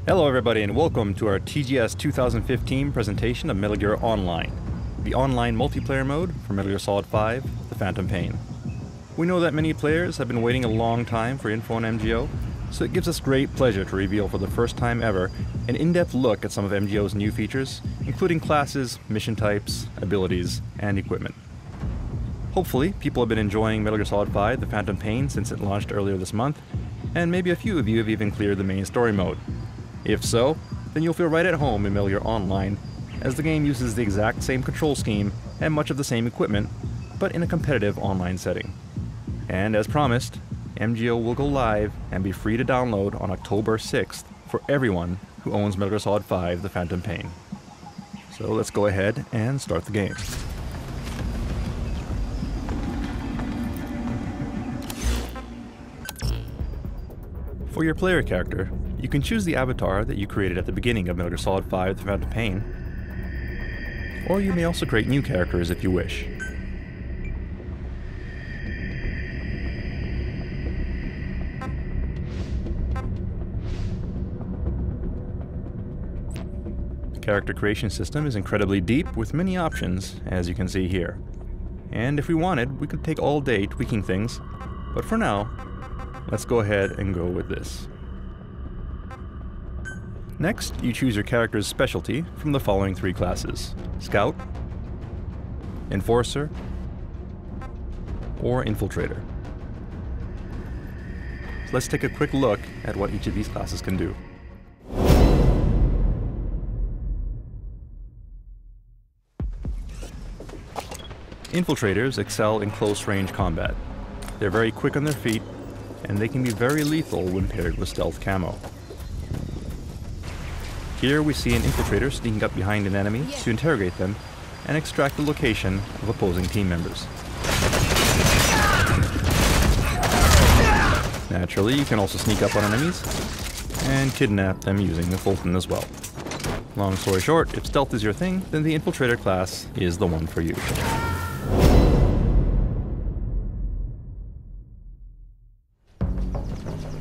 Hello everybody and welcome to our TGS 2015 presentation of Metal Gear Online, the online multiplayer mode for Metal Gear Solid 5, The Phantom Pain. We know that many players have been waiting a long time for info on MGO, so it gives us great pleasure to reveal for the first time ever an in-depth look at some of MGO's new features, including classes, mission types, abilities, and equipment. Hopefully, people have been enjoying Metal Gear Solid 5, The Phantom Pain since it launched earlier this month, and maybe a few of you have even cleared the main story mode. If so, then you'll feel right at home in Metal Gear Online, as the game uses the exact same control scheme and much of the same equipment, but in a competitive online setting. And as promised, MGO will go live and be free to download on October 6th for everyone who owns Metal Gear Solid 5, The Phantom Pain. So let's go ahead and start the game. For your player character, you can choose the avatar that you created at the beginning of Metal Gear Solid 5, The Phantom Pain, or you may also create new characters if you wish. The character creation system is incredibly deep with many options, as you can see here. And if we wanted, we could take all day tweaking things, but for now, let's go ahead and go with this. Next, you choose your character's specialty from the following three classes: Scout, Enforcer, or Infiltrator. So let's take a quick look at what each of these classes can do. Infiltrators excel in close-range combat. They're very quick on their feet, and they can be very lethal when paired with stealth camo. Here we see an infiltrator sneaking up behind an enemy to interrogate them and extract the location of opposing team members. Naturally, you can also sneak up on enemies and kidnap them using the Fulton as well. Long story short, if stealth is your thing, then the Infiltrator class is the one for you.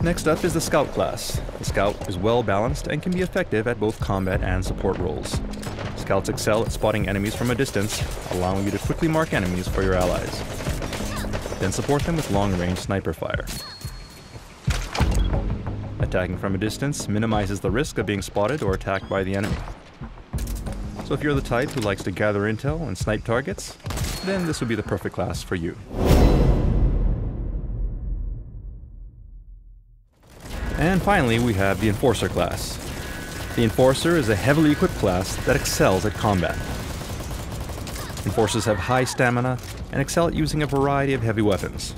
Next up is the Scout class. The Scout is well balanced and can be effective at both combat and support roles. Scouts excel at spotting enemies from a distance, allowing you to quickly mark enemies for your allies. Then support them with long-range sniper fire. Attacking from a distance minimizes the risk of being spotted or attacked by the enemy. So if you're the type who likes to gather intel and snipe targets, then this would be the perfect class for you. And finally, we have the Enforcer class. The Enforcer is a heavily equipped class that excels at combat. Enforcers have high stamina and excel at using a variety of heavy weapons.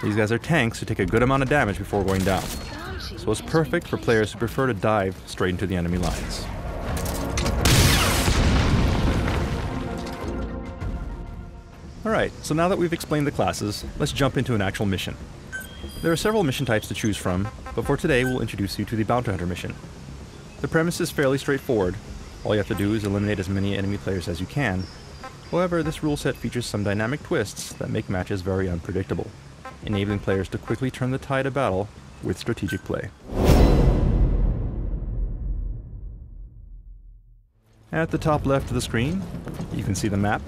These guys are tanks who take a good amount of damage before going down, so it's perfect for players who prefer to dive straight into the enemy lines. Alright, so now that we've explained the classes, let's jump into an actual mission. There are several mission types to choose from, but for today we'll introduce you to the Bounty Hunter mission. The premise is fairly straightforward. All you have to do is eliminate as many enemy players as you can. However, this rule set features some dynamic twists that make matches very unpredictable, enabling players to quickly turn the tide of battle with strategic play. At the top left of the screen, you can see the map,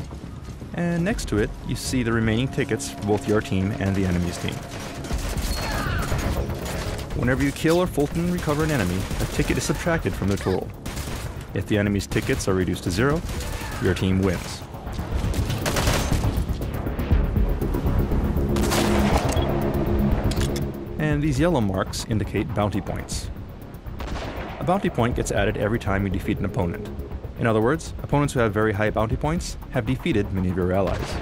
and next to it, you see the remaining tickets for both your team and the enemy's team. Whenever you kill or Fulton recover an enemy, a ticket is subtracted from their total. If the enemy's tickets are reduced to 0, your team wins. And these yellow marks indicate bounty points. A bounty point gets added every time you defeat an opponent. In other words, opponents who have very high bounty points have defeated many of your allies.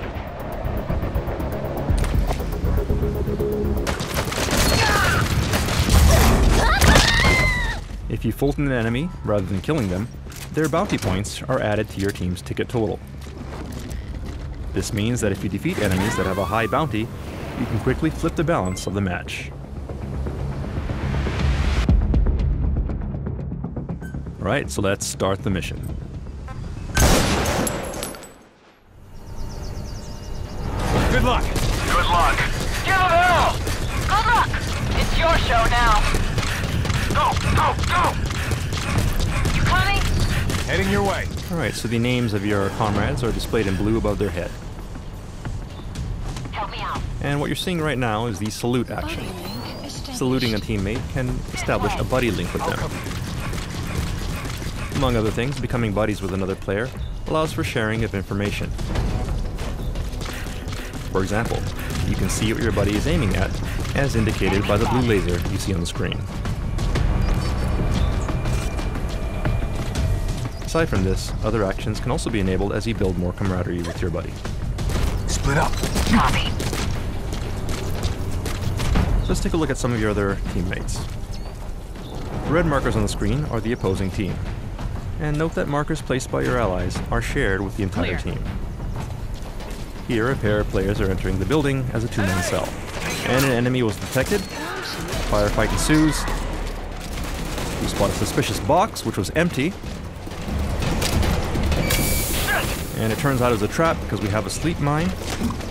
If you Fulton an enemy, rather than killing them, their bounty points are added to your team's ticket total. This means that if you defeat enemies that have a high bounty, you can quickly flip the balance of the match. Alright, so let's start the mission. Good luck! Good luck! Give him hell! Good luck! It's your show now. Go! Go! Go! You coming? Heading your way. Alright, so the names of your comrades are displayed in blue above their head. Help me out. And what you're seeing right now is the salute action. Saluting a teammate can establish a buddy link with them. Among other things, becoming buddies with another player allows for sharing of information. For example, you can see what your buddy is aiming at, as indicated by the blue laser you see on the screen. Aside from this, other actions can also be enabled as you build more camaraderie with your buddy. Split up. Copy. Let's take a look at some of your other teammates. The red markers on the screen are the opposing team. And note that markers placed by your allies are shared with the entire team. Here, a pair of players are entering the building as a two-man cell. And an enemy was detected. Firefight ensues. You spot a suspicious box, which was empty. And it turns out it was a trap because we have a sleep mine.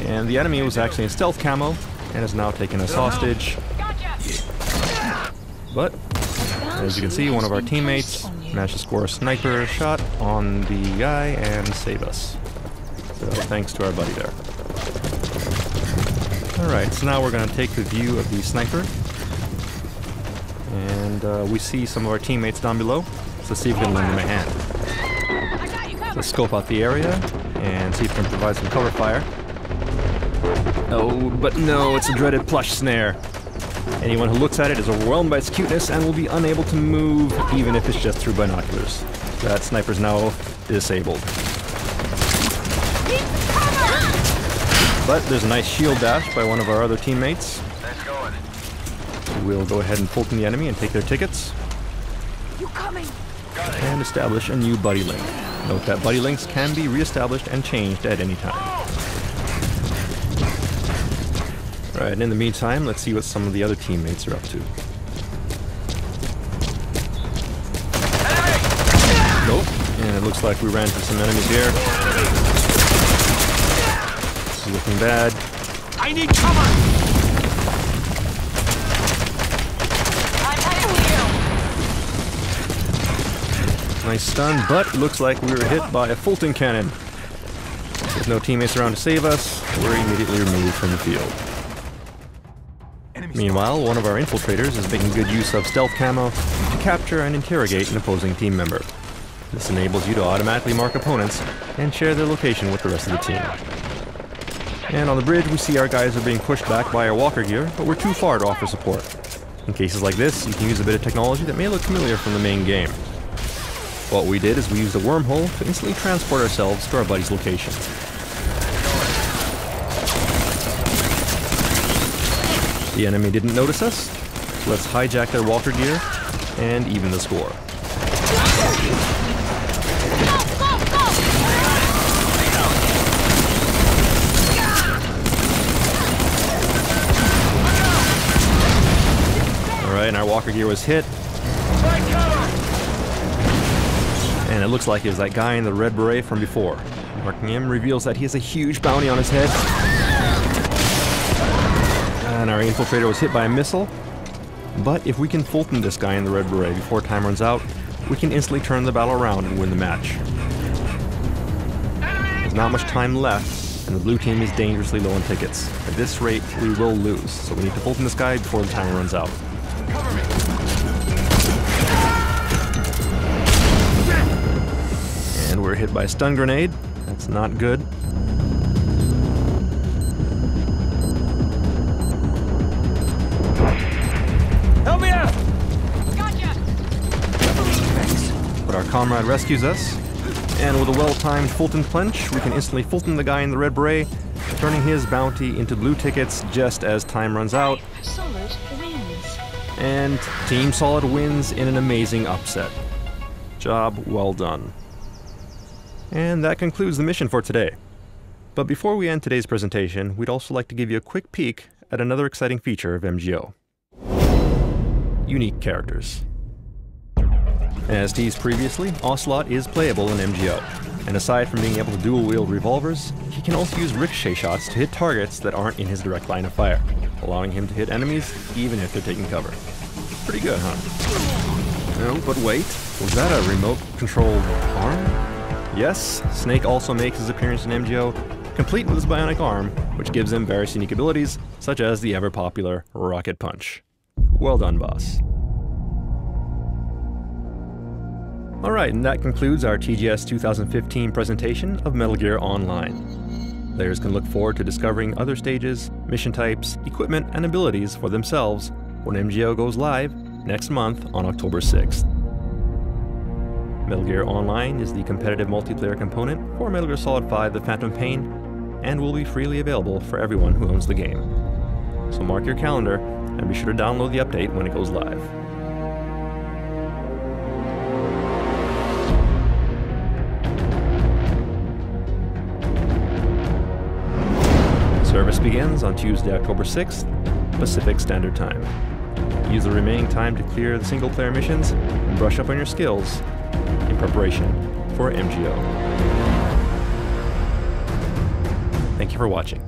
And the enemy was actually in stealth camo and has now taken us hostage. But, as you can see, one of our teammates managed to score a sniper shot on the guy and save us. So thanks to our buddy there. Alright, so now we're going to take the view of the sniper. And we see some of our teammates down below. So let's see if we can lend them a hand. Let's scope out the area and see if we can provide some cover fire. Oh, but no, it's a dreaded plush snare. Anyone who looks at it is overwhelmed by its cuteness and will be unable to move, even if it's just through binoculars. That sniper's now disabled. But there's a nice shield dash by one of our other teammates. We'll go ahead and Fulton the enemy and take their tickets. You coming? And establish a new buddy link. Note that buddy links can be re-established and changed at any time. Right, and in the meantime, let's see what some of the other teammates are up to. Nope, and it looks like we ran into some enemies here. This is looking bad. I need cover! I'm heading to you. Nice stun, but it looks like we were hit by a Fulton cannon. There's no teammates around to save us. We're immediately removed from the field. Meanwhile, one of our infiltrators is making good use of stealth camo to capture and interrogate an opposing team member. This enables you to automatically mark opponents and share their location with the rest of the team. And on the bridge, we see our guys are being pushed back by our walker gear, but we're too far to offer support. In cases like this, you can use a bit of technology that may look familiar from the main game. What we did is we used a wormhole to instantly transport ourselves to our buddy's location. The enemy didn't notice us, so let's hijack their walker gear and even the score. Alright, and our walker gear was hit. And it looks like it was that guy in the red beret from before. Marking him reveals that he has a huge bounty on his head. And our infiltrator was hit by a missile. But if we can Fulton this guy in the red beret before time runs out, we can instantly turn the battle around and win the match. There's not much time left, and the blue team is dangerously low on tickets. At this rate, we will lose, so we need to Fulton this guy before the timer runs out. And we're hit by a stun grenade. That's not good. Help me out! Gotcha! But our comrade rescues us, and with a well-timed Fulton clench, we can instantly Fulton the guy in the red beret, turning his bounty into blue tickets just as time runs out. Solid wins. And Team Solid wins in an amazing upset. Job well done. And that concludes the mission for today. But before we end today's presentation, we'd also like to give you a quick peek at another exciting feature of MGO. Unique characters. As teased previously, Ocelot is playable in MGO, and aside from being able to dual-wield revolvers, he can also use ricochet shots to hit targets that aren't in his direct line of fire, allowing him to hit enemies even if they're taking cover. Pretty good, huh? No, but wait, was that a remote-controlled arm? Yes, Snake also makes his appearance in MGO, complete with his bionic arm, which gives him various unique abilities, such as the ever-popular Rocket Punch. Well done, boss. Alright, and that concludes our TGS 2015 presentation of Metal Gear Online. Players can look forward to discovering other stages, mission types, equipment, and abilities for themselves when MGO goes live next month on October 6th. Metal Gear Online is the competitive multiplayer component for Metal Gear Solid 5 The Phantom Pain, and will be freely available for everyone who owns the game. So mark your calendar, and be sure to download the update when it goes live. Service begins on Tuesday, October 6th, Pacific Standard Time. Use the remaining time to clear the single-player missions and brush up on your skills in preparation for MGO. Thank you for watching.